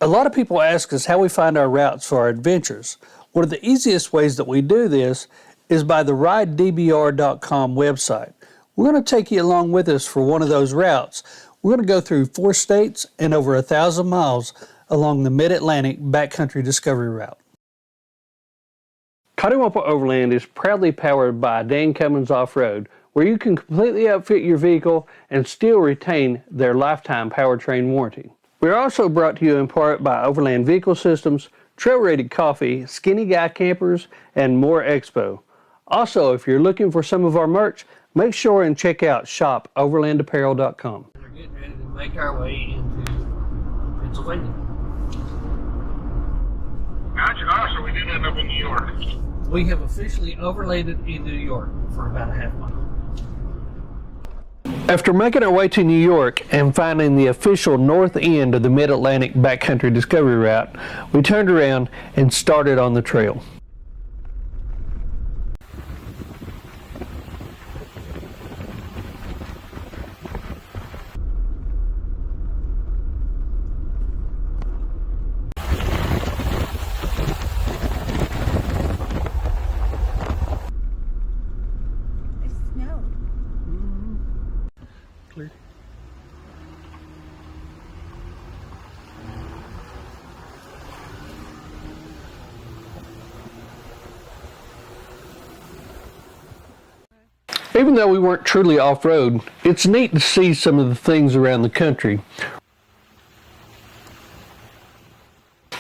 A lot of people ask us how we find our routes for our adventures. One of the easiest ways that we do this is by the ridedbr.com website. We're going to take you along with us for one of those routes. We're going to go through 4 states and over 1,000 miles along the Mid Atlantic backcountry discovery route. Coddiwomple Overland is proudly powered by Cummins Off-road, where you can completely outfit your vehicle and still retain their lifetime powertrain warranty. We're also brought to you in part by Overland Vehicle Systems, Trail Rated Coffee, Skinny Guy Campers, and more Expo. Also, if you're looking for some of our merch, make sure and check out shopoverlandapparel.com. We're getting ready to make our way into Pennsylvania. So we did end up in New York. We have officially overlanded in New York for about a half mile. After making our way to New York and finding the official north end of the Mid Atlantic backcountry discovery route, we turned around and started on the trail. Clear. Even though we weren't truly off-road, it's neat to see some of the things around the country.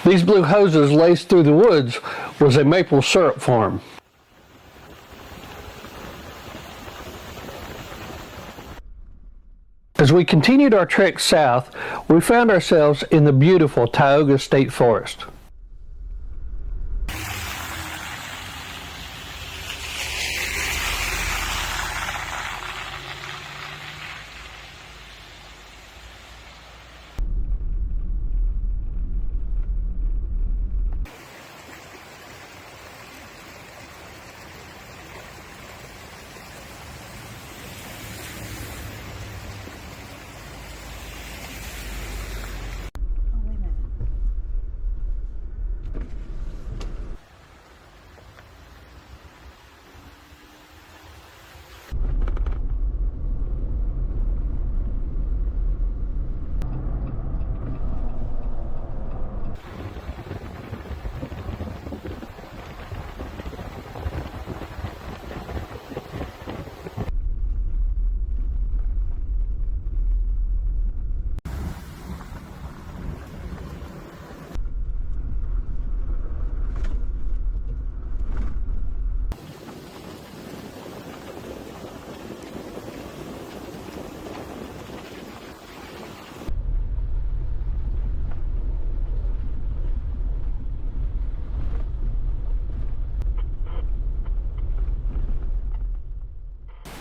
These blue hoses laced through the woods was a maple syrup farm. As we continued our trek south, we found ourselves in the beautiful Tioga State Forest.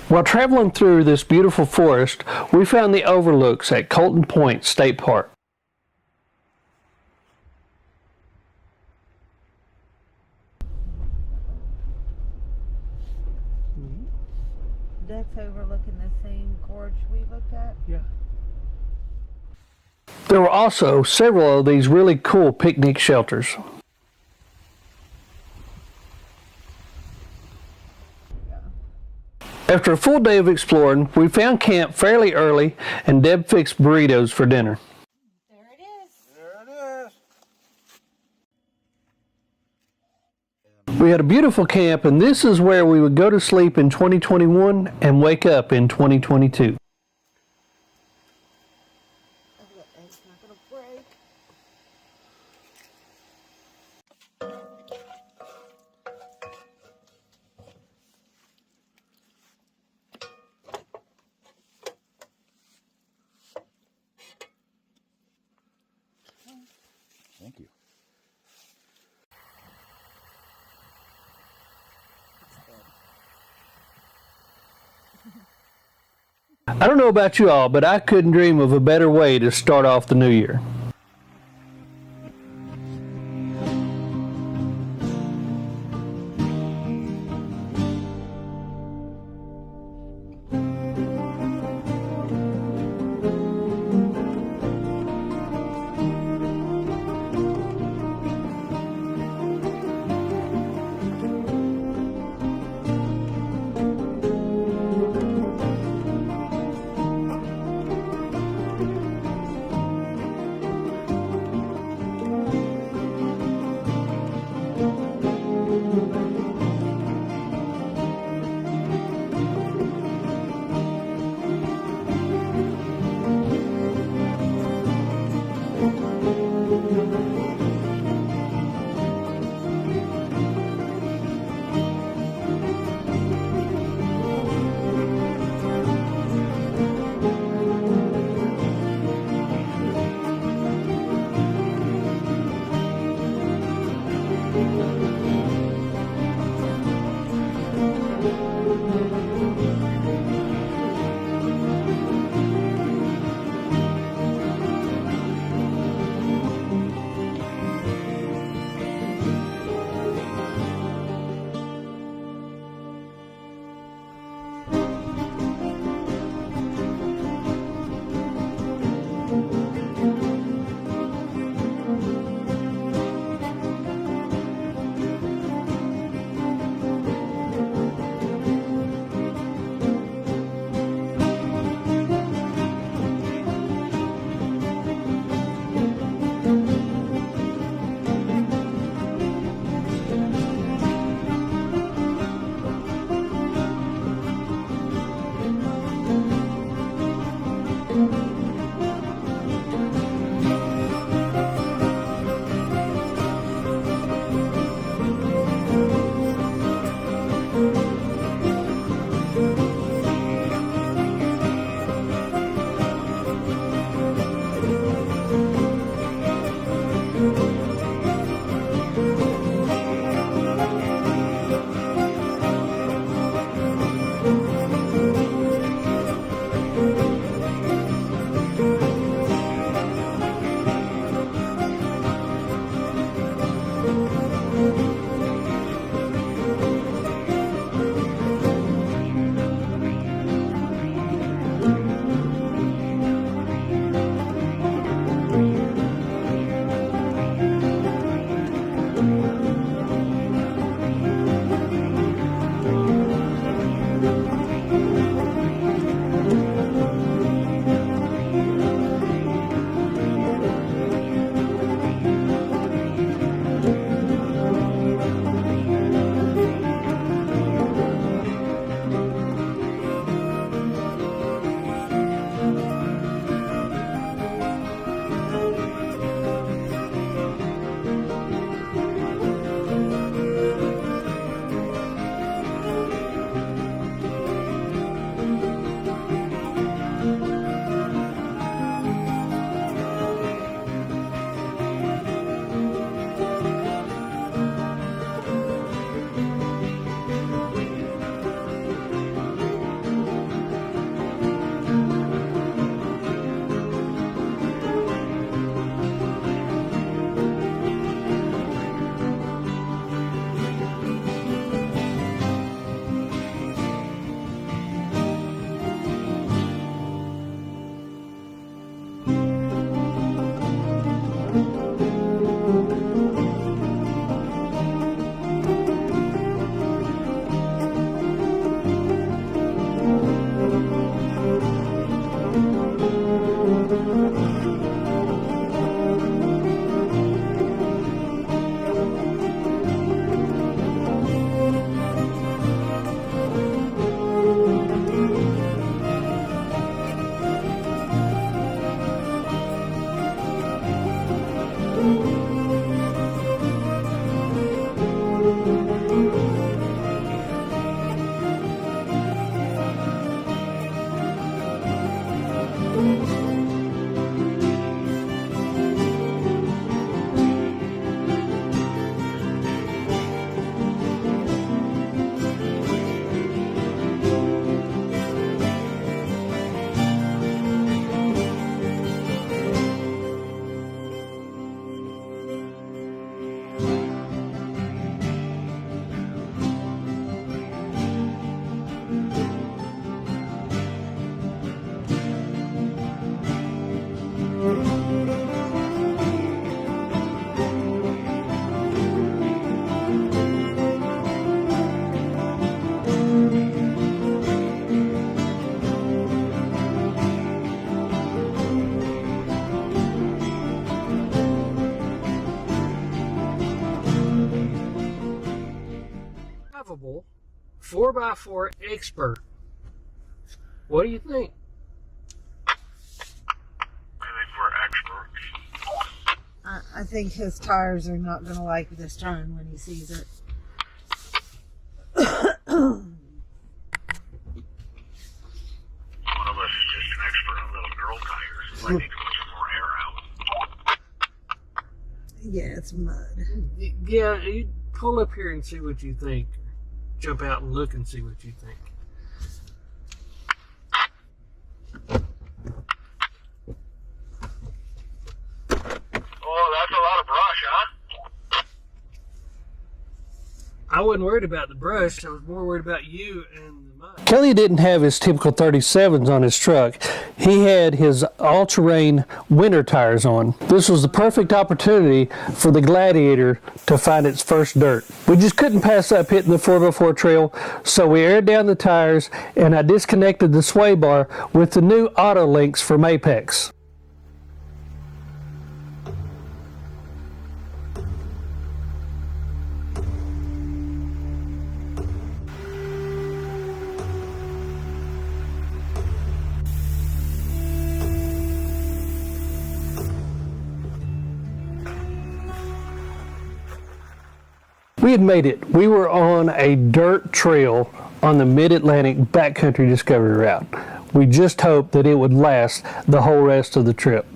While traveling through this beautiful forest, we found the overlooks at Colton Point State Park. That's overlooking the same gorge we looked at? Yeah. There were also several of these really cool picnic shelters. After a full day of exploring, we found camp fairly early and Deb fixed burritos for dinner. There it is. There it is. We had a beautiful camp, and this is where we would go to sleep in 2021 and wake up in 2022. It's not going to break. Thank you. I don't know about you all, but I couldn't dream of a better way to start off the new year. 4x4 expert. What do you think? I think we're experts. I think his tires are not going to like this turn when he sees it. One of us is just an expert on little girl tires. I need to put some more air out. Yeah, it's mud. Yeah, you pull up here and see what you think. Jump out and look and see what you think. Oh, that's a lot of brush, huh? I wasn't worried about the brush. I was more worried about you and the mud. Kelly didn't have his typical 37s on his truck. He had his all-terrain winter tires on. This was the perfect opportunity for the Gladiator to find its first dirt. We just couldn't pass up hitting the 4x4 trail, so we aired down the tires and I disconnected the sway bar with the new auto links from Apex. We had made it. We were on a dirt trail on the Mid Atlantic backcountry discovery route. We just hoped that it would last the whole rest of the trip.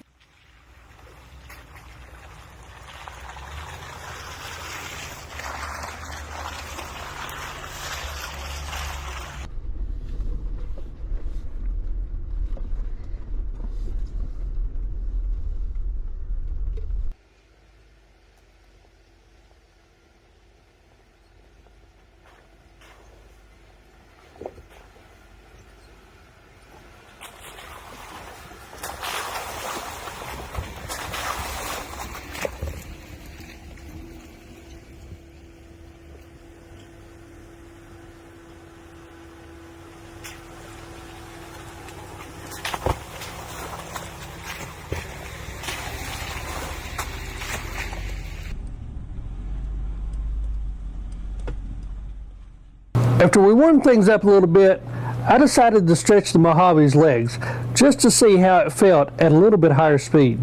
After we warmed things up a little bit, I decided to stretch the Mojave's legs just to see how it felt at a little bit higher speed.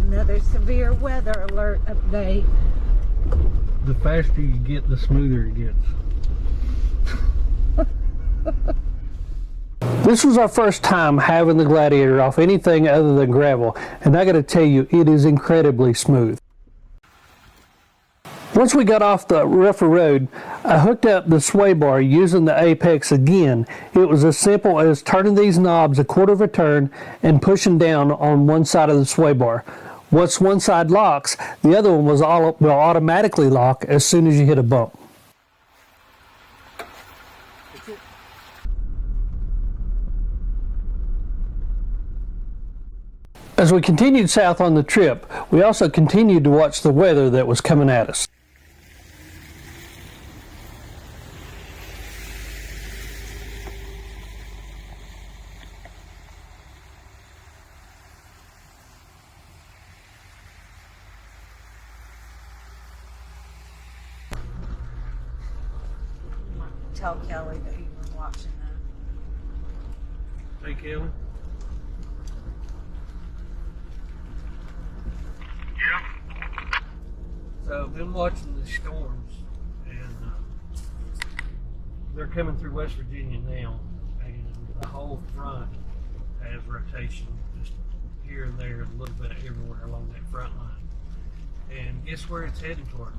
Another severe weather alert update. The faster you get, the smoother it gets. This was our first time having the Gladiator off anything other than gravel, and I gotta tell you, it is incredibly smooth. Once we got off the rougher road, I hooked up the sway bar using the Apex again. It was as simple as turning these knobs a quarter of a turn and pushing down on one side of the sway bar. Once one side locks, the other one will automatically lock as soon as you hit a bump. As we continued south on the trip, we also continued to watch the weather that was coming at us. Tell Kelly that you were watching that. Hey, Kelly. Yeah. So I've been watching the storms, and they're coming through West Virginia now, and the whole front has rotation just here and there, a little bit everywhere along that front line. And guess where it's heading towards?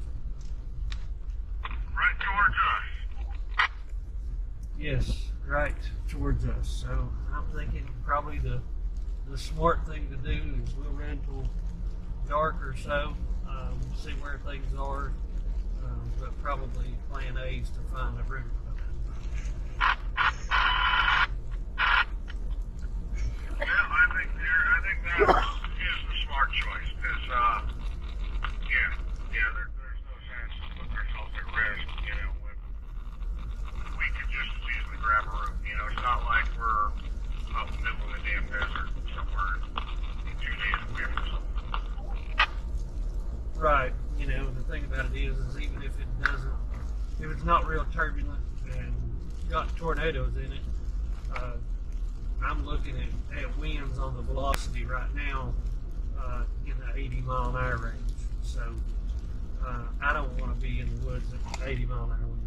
Right towards us. Yes, right towards us. So I'm thinking probably the smart thing to do is we'll run till dark or so, see where things are, but probably plan A is to find a river. Yeah, I think that is the smart choice, because, there's no sense to put ourselves at risk, when we could just as easily grab a room. It's not like we're out in the middle of the damn if it's not real turbulent and got tornadoes in it, I'm looking at winds on the velocity right now in the 80 mile an hour range. So I don't want to be in the woods at 80 mile an hour winds.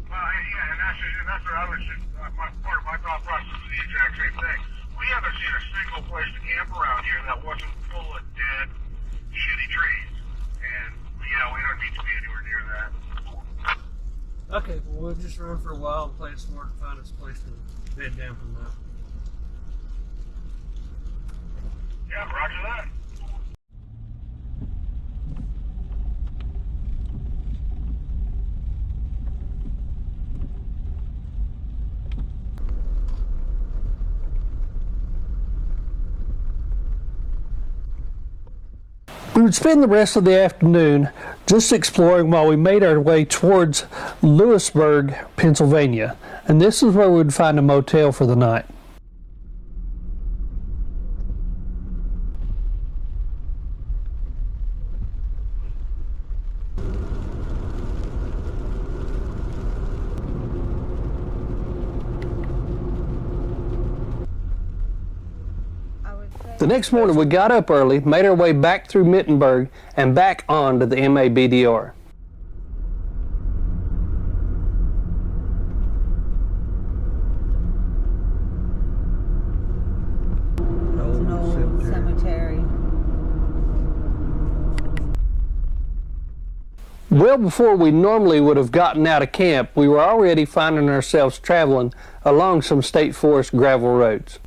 Well, yeah, and that's what I was just, part of my thought process is the exact same thing. We haven't seen a single place to camp around here that wasn't full of dead, shitty trees. And, yeah, we don't need to be anywhere near that. Okay, well, we'll just run for a while and play it smart and find us a place to bed down from that. Yeah, roger that. We would spend the rest of the afternoon just exploring while we made our way towards Lewisburg, Pennsylvania, and this is where we would find a motel for the night. The next morning we got up early, made our way back through Mittenberg and back on to the MABDR. An old cemetery. Well before we normally would have gotten out of camp, we were already finding ourselves traveling along some state forest gravel roads.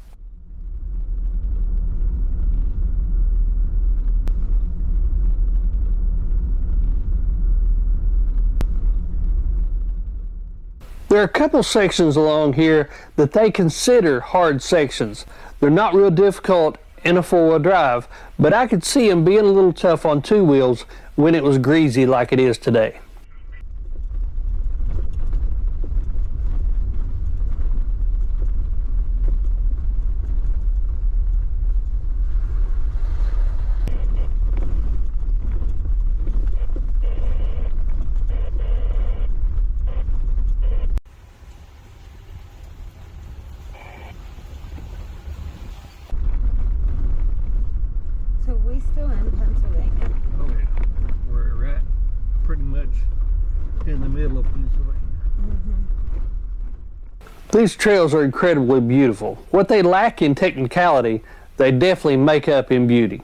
There are a couple sections along here that they consider hard sections. They're not real difficult in a four-wheel drive, but I could see them being a little tough on two wheels when it was greasy like it is today. So we still in Pennsylvania? Oh yeah, we're at pretty much in the middle of Pennsylvania. These trails are incredibly beautiful. What they lack in technicality, they definitely make up in beauty.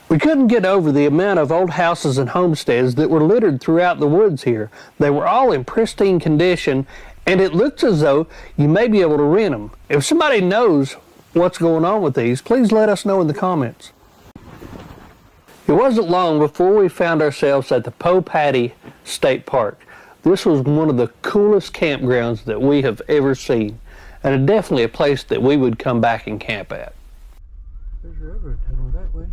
We couldn't get over the amount of old houses and homesteads that were littered throughout the woods here. They were all in pristine condition, and it looks as though you may be able to rent them. If somebody knows what's going on with these, please let us know in the comments. It wasn't long before we found ourselves at the Powhatan State Park. This was one of the coolest campgrounds that we have ever seen, and definitely a place that we would come back and camp at. There's a railroad tunnel that way.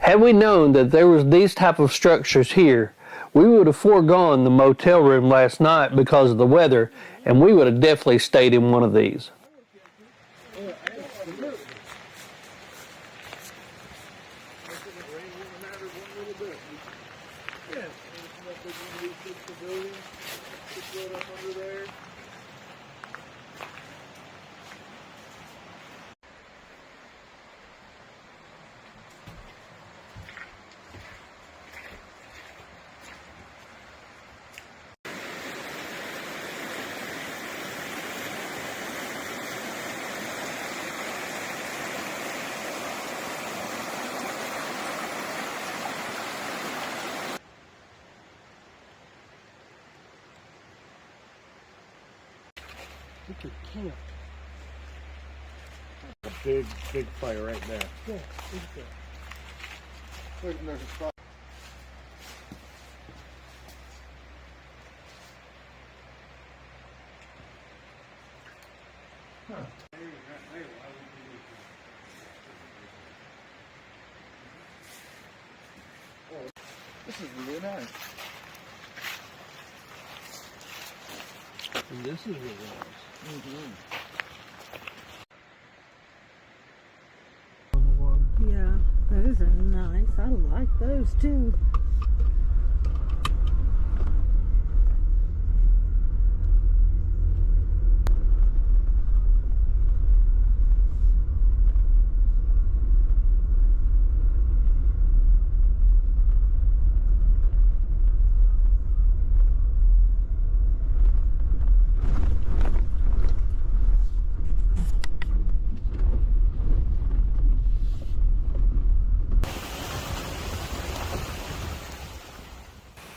Had we known that there was these type of structures here, we would have foregone the motel room last night because of the weather, and we would have definitely stayed in one of these. We could camp. A big fire right there. Yeah, look at that. There's a spot. This is really nice. And this is really nice. Mm-hmm. Yeah, those are nice. I like those too.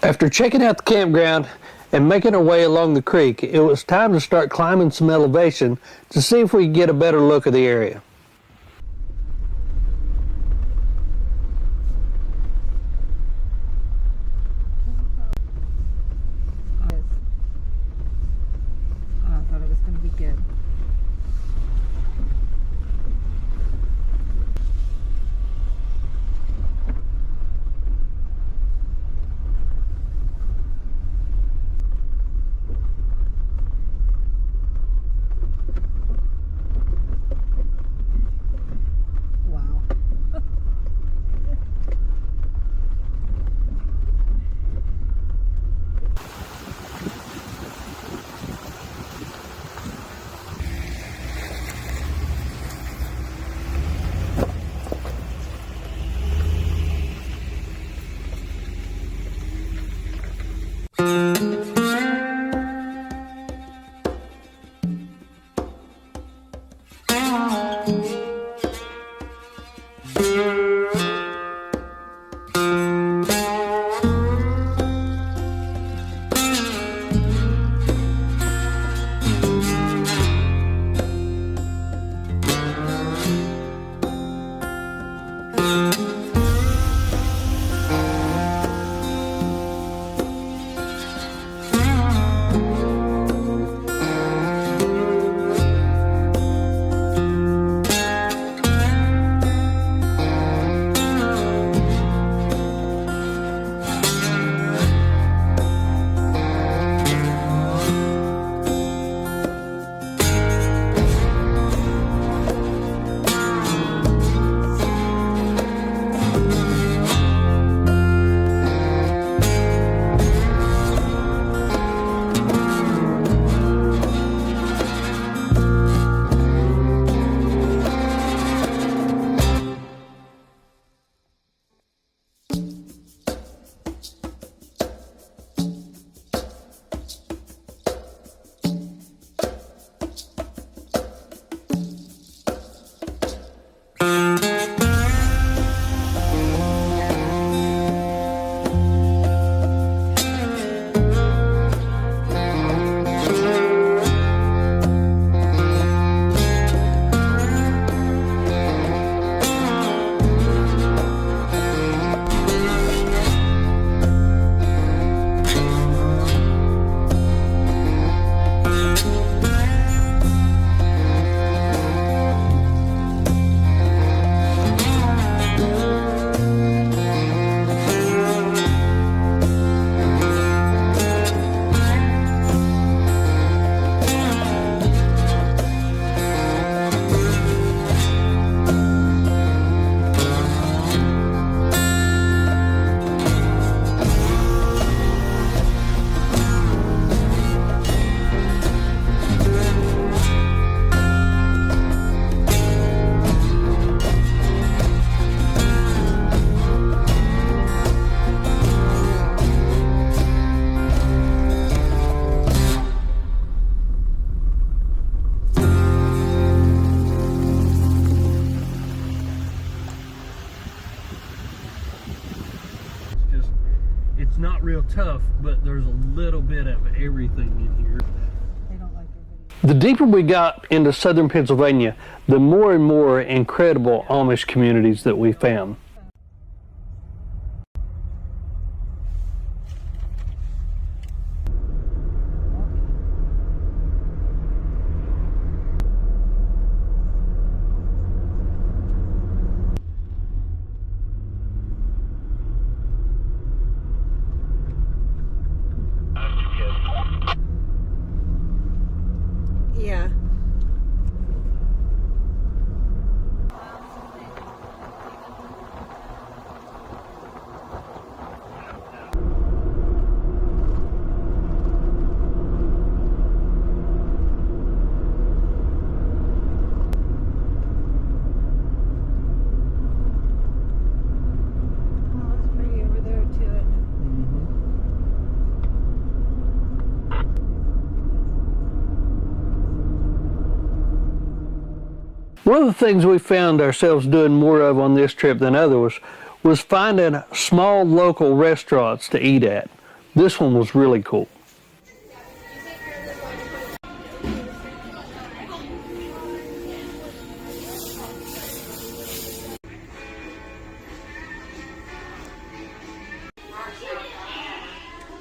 After checking out the campground and making our way along the creek, it was time to start climbing some elevation to see if we could get a better look of the area. I thought it was going to be good. Wow. It's not real tough, but there's a little bit of everything in here. They don't like your video. The deeper we got into southern Pennsylvania, the more and more incredible Amish communities that we found. One of the things we found ourselves doing more of on this trip than others was finding small local restaurants to eat at. This one was really cool.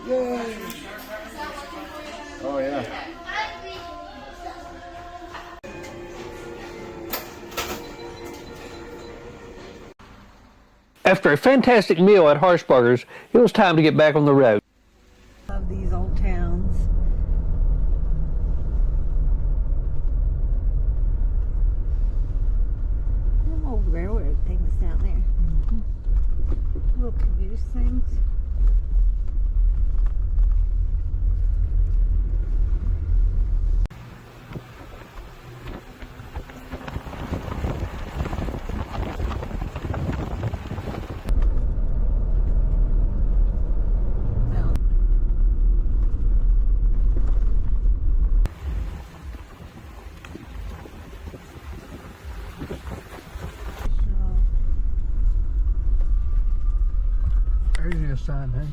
Yay. Oh yeah. After a fantastic meal at Harshbarger's, it was time to get back on the road. Love these old towns. Them old railroad things down there. Little caboose things. There's your sign, hey?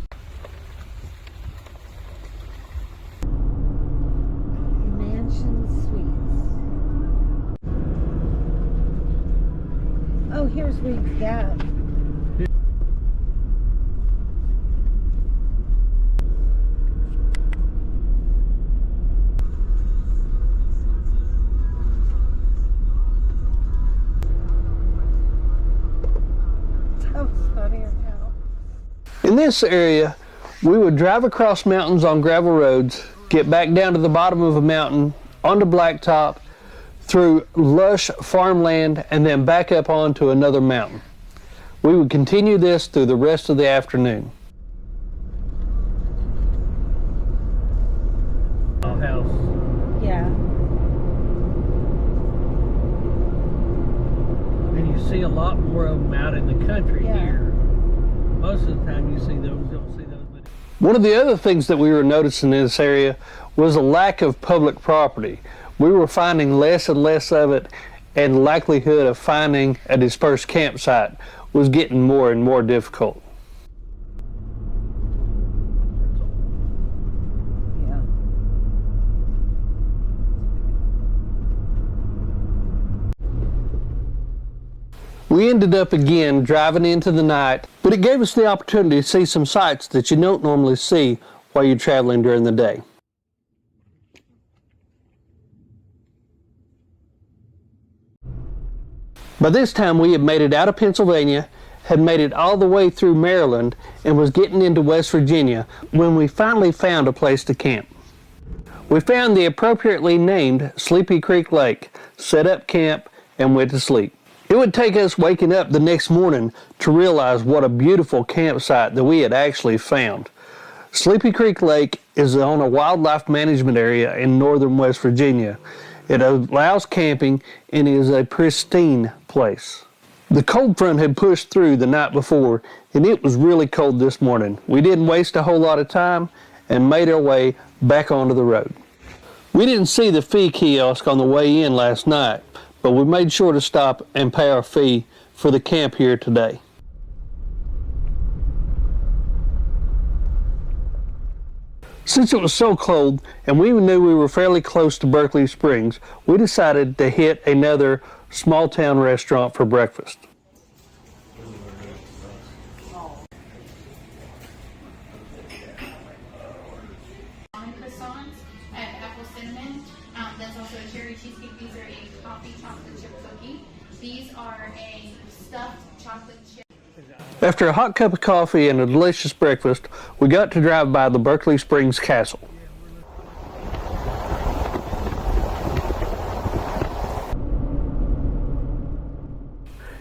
Mansion Suites. Oh, here's Reed's dad. That was funny as hell. In this area, we would drive across mountains on gravel roads, get back down to the bottom of a mountain, onto blacktop, through lush farmland, and then back up onto another mountain. We would continue this through the rest of the afternoon. House. Yeah. And you see a lot more of them out in the country Yeah. here. Most of the time you see those, you don't see those. But One of the other things that we were noticing in this area was a lack of public property. We were finding less and less of it, and the likelihood of finding a dispersed campsite was getting more and more difficult. Yeah. We ended up again driving into the night, but it gave us the opportunity to see some sights that you don't normally see while you're traveling during the day. By this time we had made it out of Pennsylvania, had made it all the way through Maryland, and was getting into West Virginia when we finally found a place to camp. We found the appropriately named Sleepy Creek Lake, set up camp, and went to sleep. It would take us waking up the next morning to realize what a beautiful campsite that we had actually found. Sleepy Creek Lake is on a wildlife management area in northern West Virginia. It allows camping and is a pristine place. The cold front had pushed through the night before, and it was really cold this morning. We didn't waste a whole lot of time and made our way back onto the road. We didn't see the fee kiosk on the way in last night, but we made sure to stop and pay our fee for the camp here today. Since it was so cold and we knew we were fairly close to Berkeley Springs, we decided to hit another small town restaurant for breakfast. Croissants at apple cinnamon. That's also a cherry cheesecake. These are a coffee chocolate chip cookie. These are a stuffed chocolate chip. After a hot cup of coffee and a delicious breakfast, we got to drive by the Berkeley Springs Castle.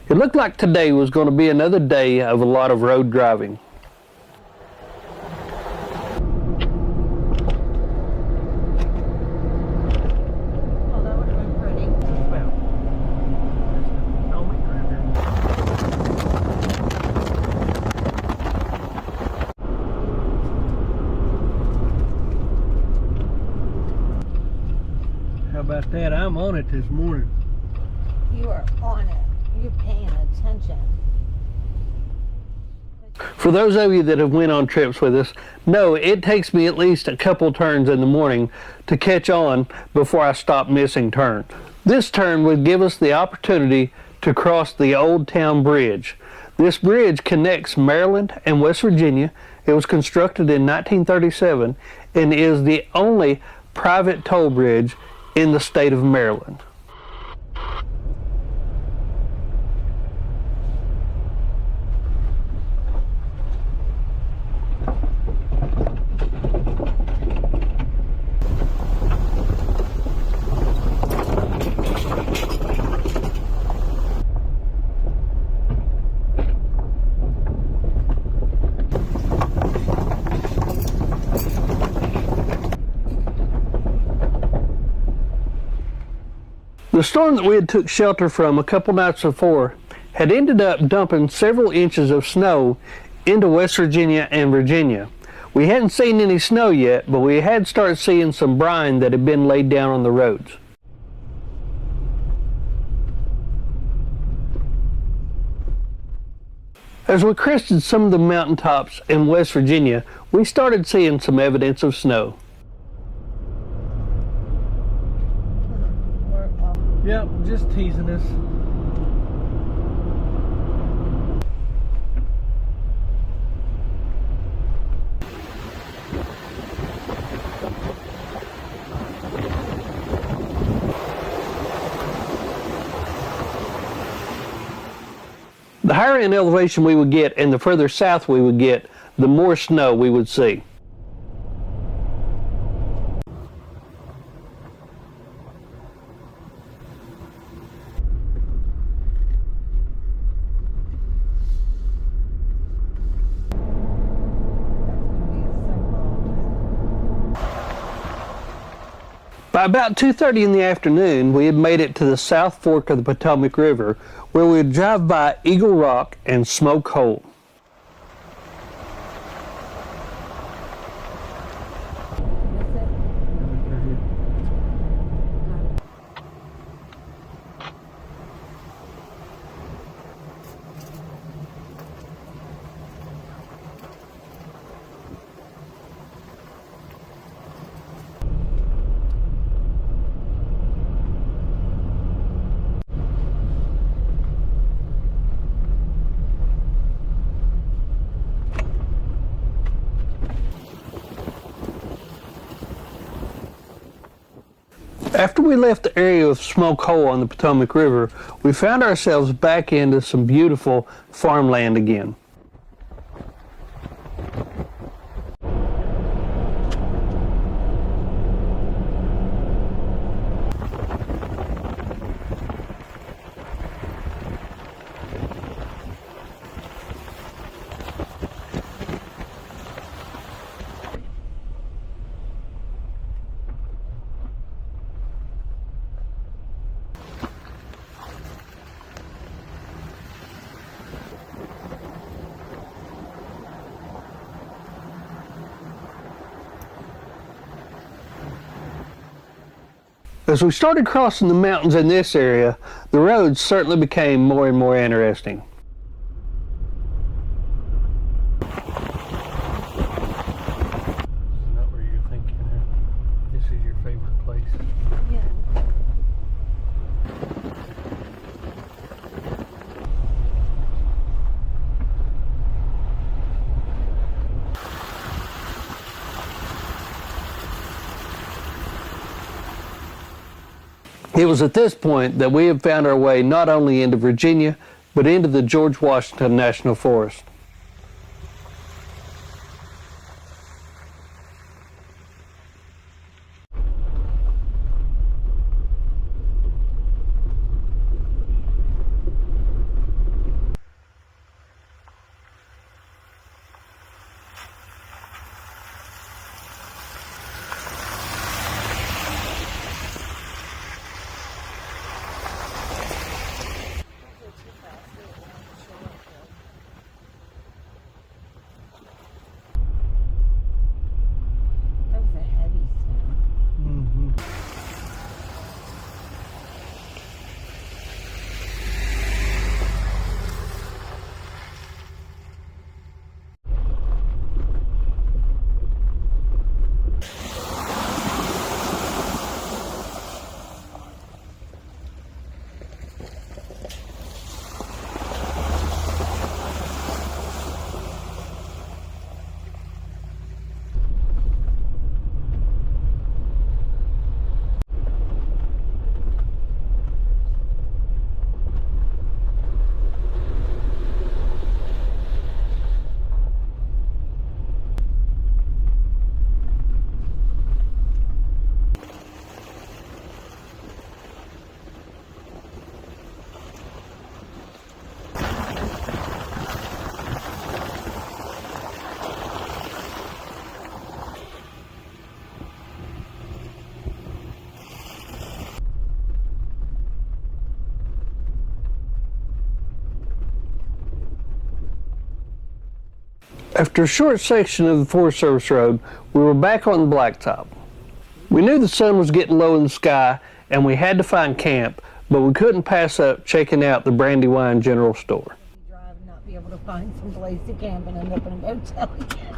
It looked like today was going to be another day of a lot of road driving. Oh, that would have been pretty. well, helmet grinder. How about that? I'm on it this morning. you are on it. You're paying attention. For those of you that have went on trips with us, know it takes me at least a couple turns in the morning to catch on before I stop missing turns. This turn would give us the opportunity to cross the Old Town Bridge. This bridge connects Maryland and West Virginia. It was constructed in 1937 and is the only private toll bridge in the state of Maryland. The storm that we had took shelter from a couple nights before had ended up dumping several inches of snow into West Virginia and Virginia. We hadn't seen any snow yet, but we had started seeing some brine that had been laid down on the roads. As we crested some of the mountaintops in West Virginia, we started seeing some evidence of snow. Yep, just teasing us. The higher in elevation we would get and the further south we would get, the more snow we would see. By about 2:30 in the afternoon, we had made it to the South Fork of the Potomac River, where we would drive by Eagle Rock and Smoke Hole. After we left the area of Smoke Hole on the Potomac River, we found ourselves back into some beautiful farmland again. As we started crossing the mountains in this area, the roads certainly became more and more interesting. Not where you're thinking. This is your favorite place. Yeah. It was at this point that we had found our way not only into Virginia, but into the George Washington National Forest. After a short section of the Forest Service Road, we were back on the blacktop. We knew the sun was getting low in the sky and we had to find camp, but we couldn't pass up checking out the Brandywine General Store. Drive and not be able to find some place to camp and end up in a motel again.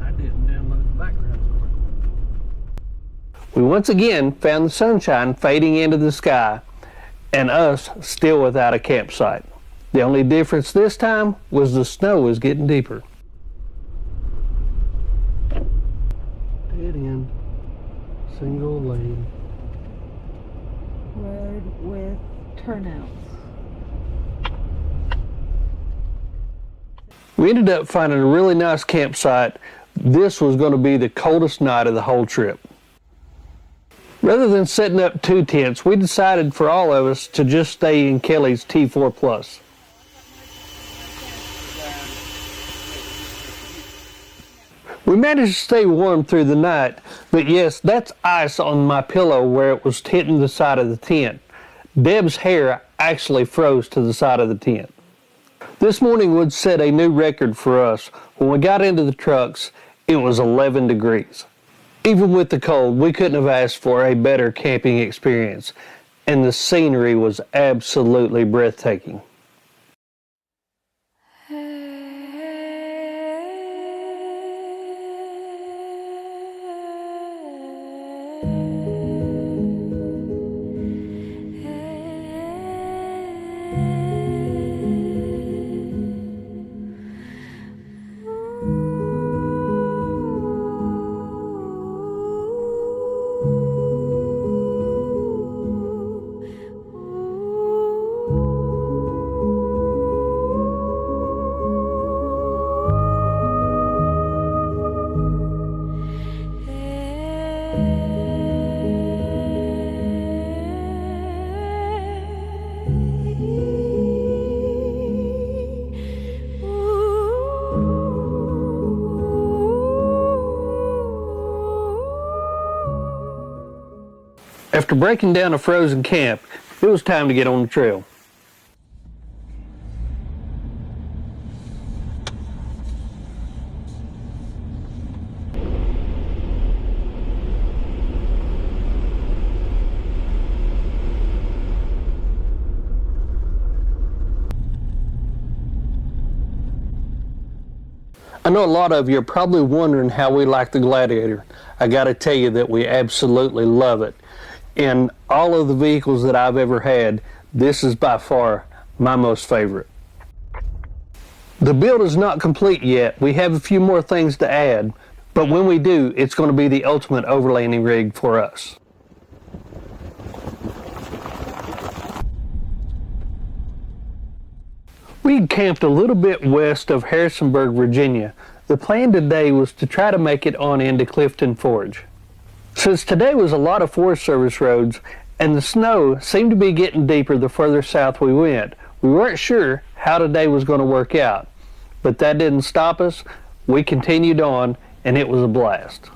I didn't download the background for it. We once again found the sunshine fading into the sky and us still without a campsite. The only difference this time was the snow was getting deeper. Dead end. Single lane. Road with turnouts. We ended up finding a really nice campsite. This was going to be the coldest night of the whole trip. Rather than setting up 2 tents, we decided for all of us to just stay in Kelly's T4 Plus. We managed to stay warm through the night, but yes, that's ice on my pillow where it was hitting the side of the tent. Deb's hair actually froze to the side of the tent. This morning would set a new record for us. When we got into the trucks, it was 11 degrees. Even with the cold, we couldn't have asked for a better camping experience, and the scenery was absolutely breathtaking. After breaking down a frozen camp, it was time to get on the trail. I know a lot of you are probably wondering how we like the Gladiator. I gotta tell you that we absolutely love it. In all of the vehicles that I've ever had, this is by far my most favorite. The build is not complete yet. We have a few more things to add, but when we do, it's going to be the ultimate overlanding rig for us. We camped a little bit west of Harrisonburg, Virginia. The plan today was to try to make it on into Clifton Forge. Since today was a lot of Forest Service roads and the snow seemed to be getting deeper the further south we went, we weren't sure how today was going to work out. But that didn't stop us. We continued on and it was a blast.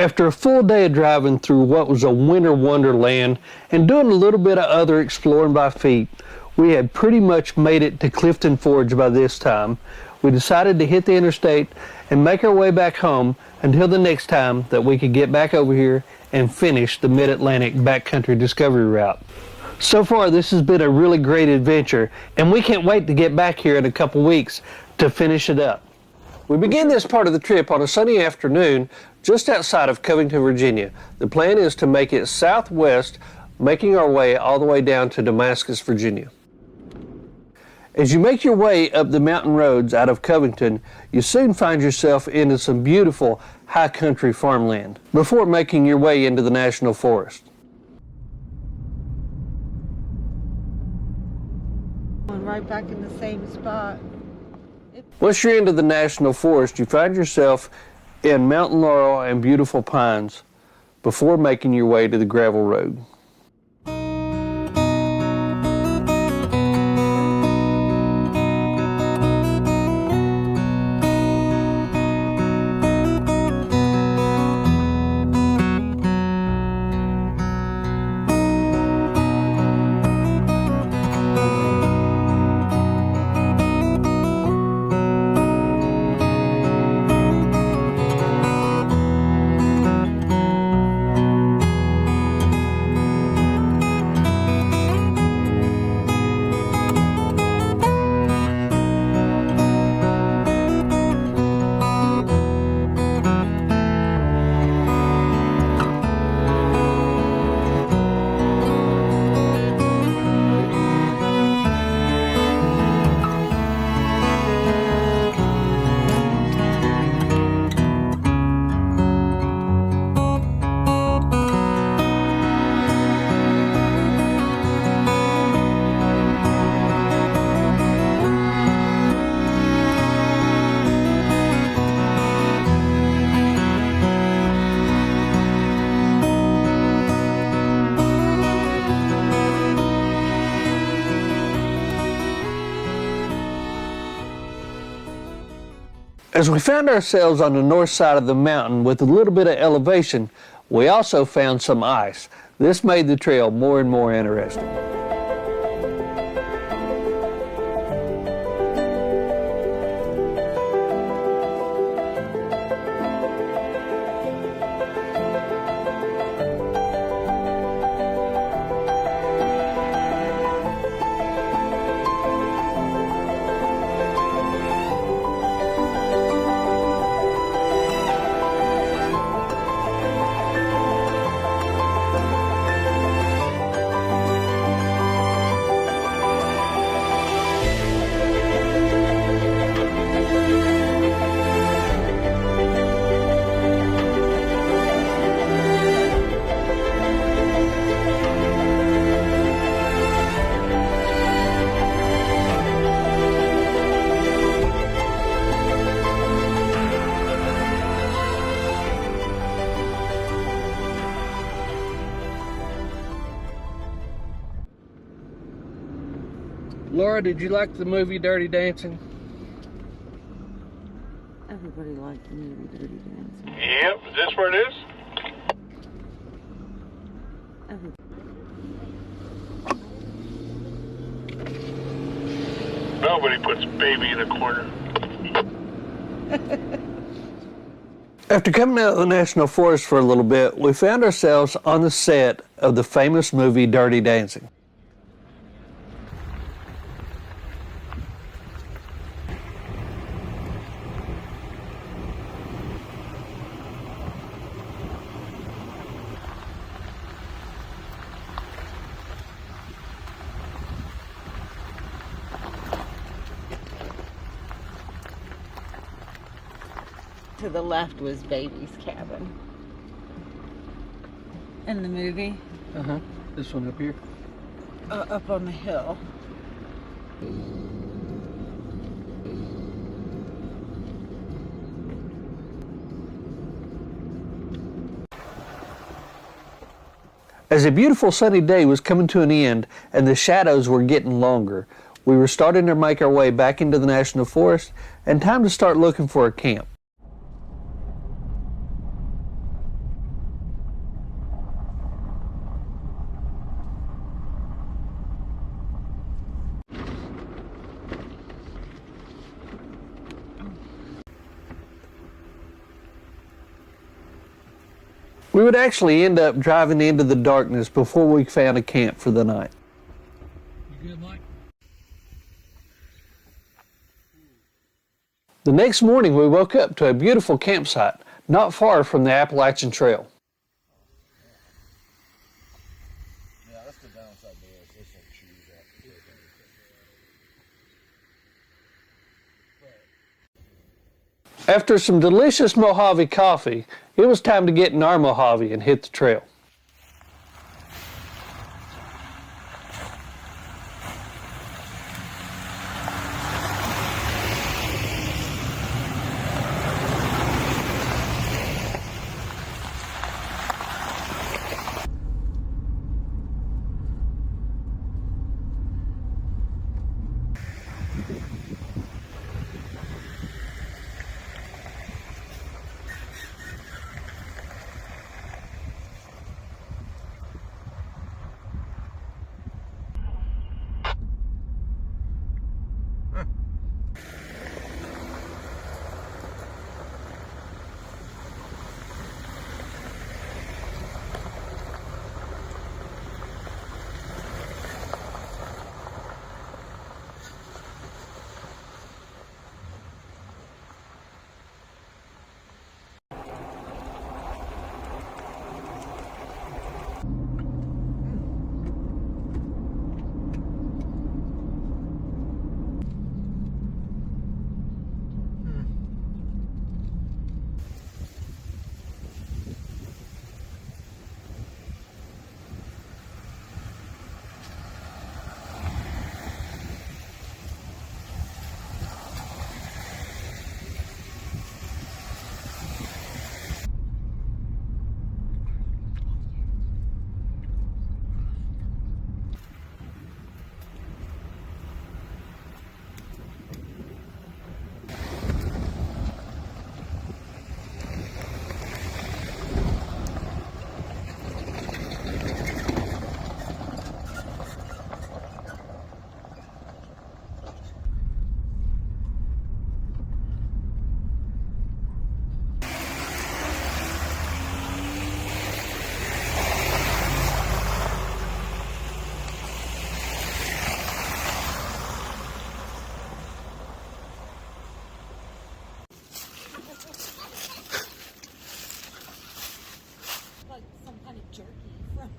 After a full day of driving through what was a winter wonderland and doing a little bit of other exploring by feet, we had pretty much made it to Clifton Forge by this time. We decided to hit the interstate and make our way back home until the next time that we could get back over here and finish the Mid Atlantic backcountry discovery route. So far, this has been a really great adventure, and we can't wait to get back here in a couple weeks to finish it up. We begin this part of the trip on a sunny afternoon just outside of Covington, Virginia. The plan is to make it southwest, making our way all the way down to Damascus, Virginia. As you make your way up the mountain roads out of Covington, you soon find yourself into some beautiful high country farmland before making your way into the National Forest. Right back in the same spot. Once you're into the National Forest, you find yourself in mountain laurel and beautiful pines before making your way to the gravel road. As we found ourselves on the north side of the mountain with a little bit of elevation, we also found some ice. This made the trail more and more interesting. Laura, did you like the movie Dirty Dancing? Everybody liked the movie Dirty Dancing. Yep, is this where it is? Nobody puts baby in a corner. After coming out of the National Forest for a little bit, we found ourselves on the set of the famous movie Dirty Dancing. To the left was Baby's cabin. In the movie? Uh-huh. This one up here? Up on the hill. As a beautiful sunny day was coming to an end and the shadows were getting longer, we were starting to make our way back into the National Forest and time to start looking for a camp. We would actually end up driving into the darkness before we found a camp for the night. You good, Mike? The next morning we woke up to a beautiful campsite not far from the Appalachian Trail. Yeah, that's the downside to this. This will choose that. After some delicious Mojave coffee, it was time to get in our Mojave and hit the trail. Like some kind of jerky from.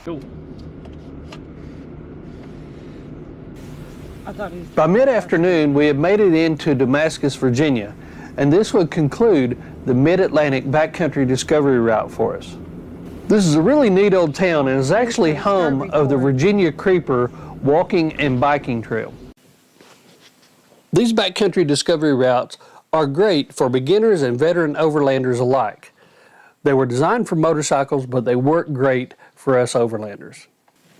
Go. By mid-afternoon, we had made it into Damascus, Virginia, and this would conclude the Mid Atlantic backcountry discovery route for us. This is a really neat old town and is actually home of the Virginia Creeper walking and biking trail. These backcountry discovery routes are great for beginners and veteran overlanders alike. They were designed for motorcycles, but they work great for us overlanders.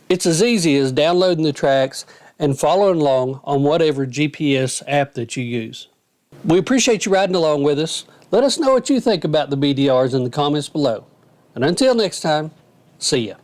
It's as easy as downloading the tracks and following along on whatever GPS app that you use. We appreciate you riding along with us. Let us know what you think about the BDRs in the comments below. And until next time, see ya.